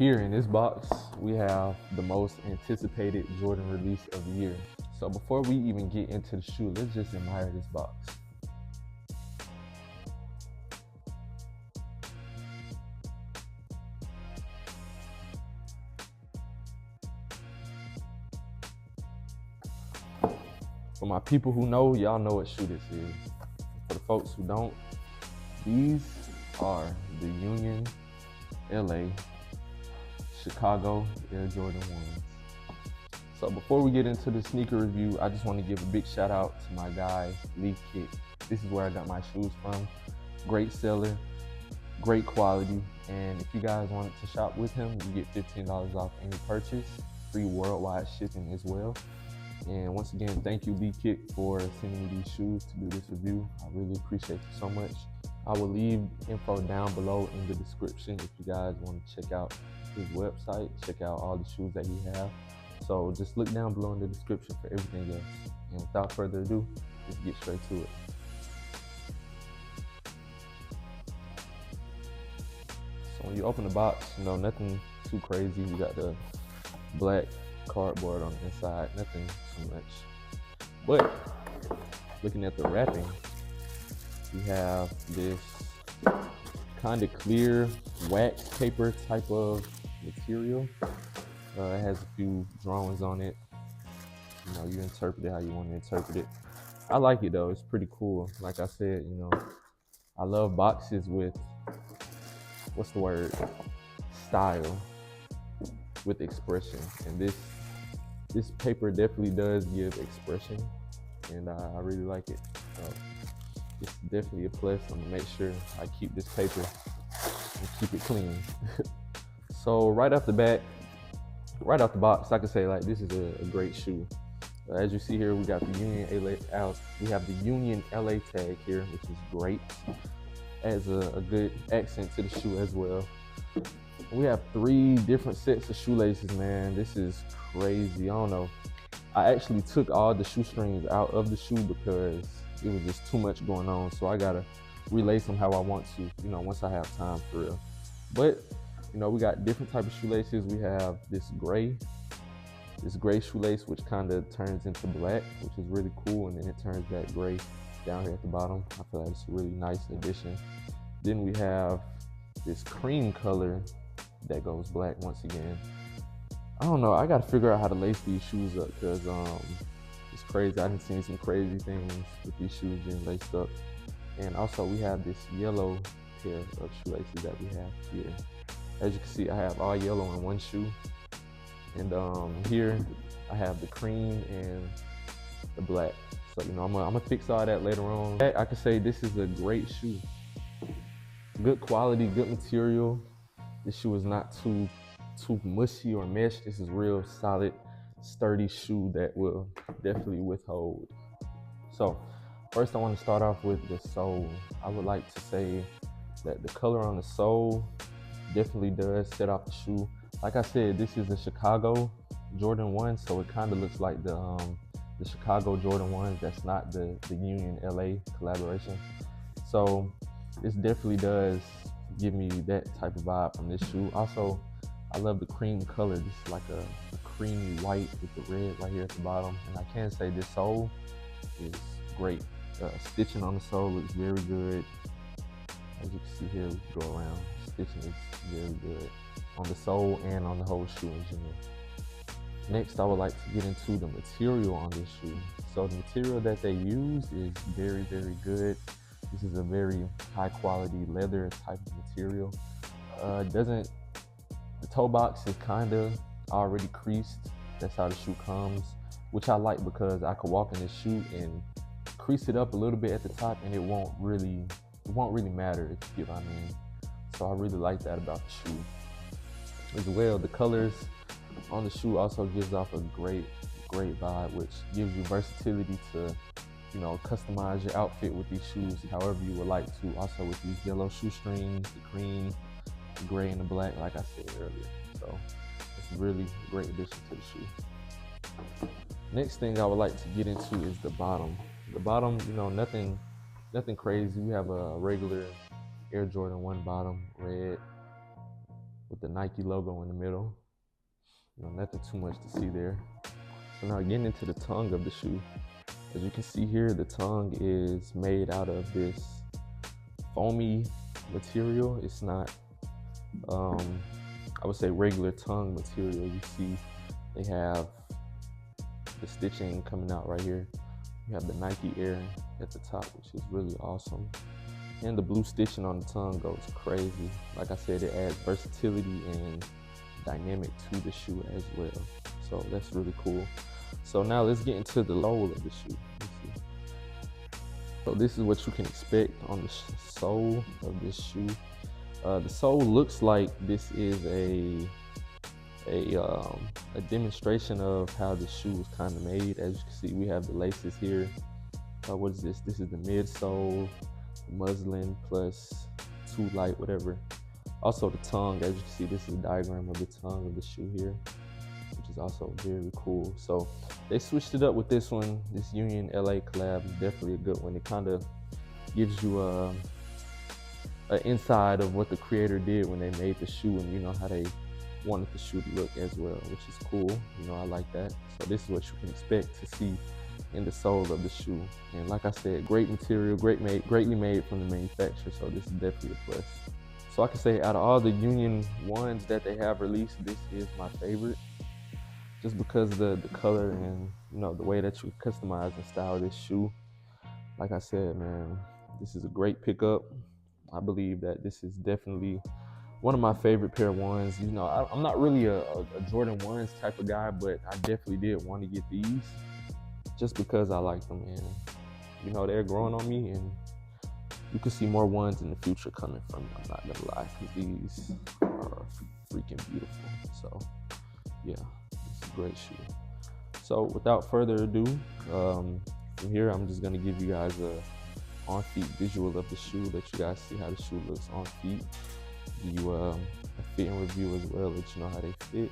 Here in this box, we have the most anticipated Jordan release of the year. So before we even get into the shoe, let's just admire this box. For my people who know, y'all know what shoe this is. For the folks who don't, these are the Union LA Chicago Air Jordan 1s. So before we get into the sneaker review, I just want to give a big shout out to my guy, Lee Kick. This is where I got my shoes from. Great seller, great quality. And if you guys wanted to shop with him, you get $15 off any purchase, free worldwide shipping as well. And once again, thank you, Lee Kick, for sending me these shoes to do this review. I really appreciate you so much. I will leave info down below in the description if you guys want to check out his website, check out all the shoes that he has. So just look down below in the description for everything else. And without further ado, let's get straight to it. So when you open the box, nothing too crazy. You got the black cardboard on the inside, nothing too much. But looking at the wrapping, we have this kind of clear wax paper type of material. It has a few drawings on it. You interpret it how you want to interpret it. I like it though, it's pretty cool. Like I said, I love boxes with, style, with expression. And this paper definitely does give expression, and I really like it. So it's definitely a plus. I'm gonna make sure I keep this paper and keep it clean. So right off the box, I can say this is a great shoe. As you see here, we got the Union LA tag here, which is great. Adds a good accent to the shoe as well. We have 3 different sets of shoelaces, man. This is crazy. I don't know. I actually took all the shoestrings out of the shoe because it was just too much going on. So I gotta relace them how I want to, once I have time for real. But we got different type of shoelaces. We have this gray shoelace, which kind of turns into black, which is really cool. And then it turns that gray down here at the bottom. I feel like it's a really nice addition. Then we have this cream color that goes black once again. I don't know. I got to figure out how to lace these shoes up because it's crazy. I done seen some crazy things with these shoes being laced up. And also we have this yellow pair of shoelaces that we have here. As you can see, I have all yellow in one shoe. And here I have the cream and the black. So, I'm gonna fix all that later on. I can say this is a great shoe. Good quality, good material. This shoe is not too mushy or mesh. This is real solid, sturdy shoe that will definitely withhold. So first I want to start off with the sole. I would like to say that the color on the sole definitely does set off the shoe. Like I said, this is a Chicago Jordan 1, so it kind of looks like the Chicago Jordan 1s. That's not the Union LA collaboration. So this definitely does give me that type of vibe from this shoe. Also, I love the cream color. This is like a creamy white with the red right here at the bottom. And I can say this sole is great. Stitching on the sole looks very good. As you can see here, we can go around. Stitching is very good on the sole and on the whole shoe in general. Next, I would like to get into the material on this shoe. So the material that they use is very, very good. This is a very high quality leather type of material. The toe box is kind of already creased. That's how the shoe comes, which I like because I could walk in this shoe and crease it up a little bit at the top and it won't really matter, if you get what I mean. So I really like that about the shoe. As well, the colors on the shoe also gives off a great vibe, which gives you versatility to customize your outfit with these shoes however you would like to. Also with these yellow shoestrings, the cream, the gray, and the black, like I said earlier. So it's a really great addition to the shoe. Next thing I would like to get into is the bottom. The bottom, nothing crazy. We have a regular Air Jordan 1 bottom, red. with the Nike logo in the middle. You know, nothing too much to see there. So now getting into the tongue of the shoe. As you can see here, the tongue is made out of this foamy material. It's not, I would say, regular tongue material. You see they have the stitching coming out right here. You have the Nike Air at the top, which is really awesome. And the blue stitching on the tongue goes crazy. Like I said, it adds versatility and dynamic to the shoe as well. So that's really cool. So now let's get into the sole of the shoe. So this is what you can expect on the sole of this shoe. The sole looks like this is a demonstration of how the shoe was kind of made. As you can see, we have the laces here. What is this? This is the midsole, muslin plus 2 light, whatever. Also the tongue, as you can see, this is a diagram of the tongue of the shoe here, which is also very cool. So they switched it up with this one. This Union LA collab is definitely a good one. It kind of gives you an inside of what the creator did when they made the shoe, and you know how they wanted the shoe to look as well, which is cool. You know, I like that. So this is what you can expect to see in the sole of the shoe. And like I said, great material, greatly made from the manufacturer. So this is definitely a plus. So I can say out of all the Union ones that they have released, this is my favorite. Just because the color and, you know, the way that you customize and style this shoe. Like I said, man, this is a great pickup. I believe that this is definitely one of my favorite pair of ones. You know, I'm not really a Jordan 1s type of guy, but I definitely did want to get these just because I like them, and you know, they're growing on me, and you can see more ones in the future coming from me. I'm not gonna lie, because these are freaking beautiful. So yeah, it's a great shoe. So without further ado, from here I'm just gonna give you guys a on feet visual of the shoe, let you guys see how the shoe looks on feet. Give you a fitting review as well, let you know how they fit,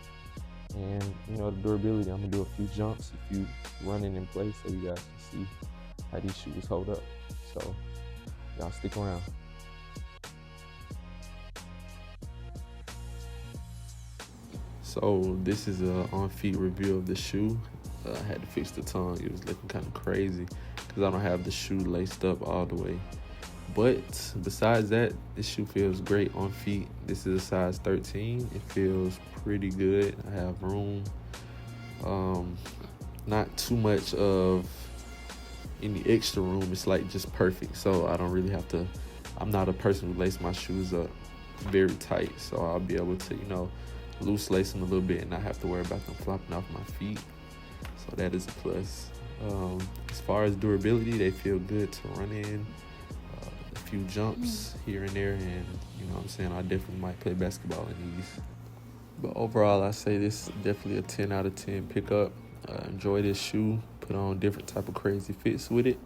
and you know, the durability. I'm gonna do a few jumps, a few running in place, so you guys can see how these shoes hold up. So y'all stick around. So this is a on feet review of the shoe. I had to fix the tongue. It was looking kind of crazy because I don't have the shoe laced up all the way. But besides that, this shoe feels great on feet. This is a size 13. It feels pretty good. I have room. Not too much of any extra room. It's like just perfect. So I don't really have to, I'm not a person who laces my shoes up very tight. So I'll be able to, you know, loose lace them a little bit and not have to worry about them flopping off my feet. So that is a plus. As far as durability, they feel good to run in. A few jumps here and there, and you know what I'm saying, I definitely might play basketball in these. But overall, I say this is definitely a 10 out of 10 pickup. Enjoy this shoe, put on different type of crazy fits with it,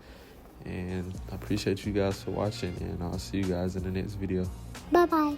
and I appreciate you guys for watching, and I'll see you guys in the next video. Bye-bye.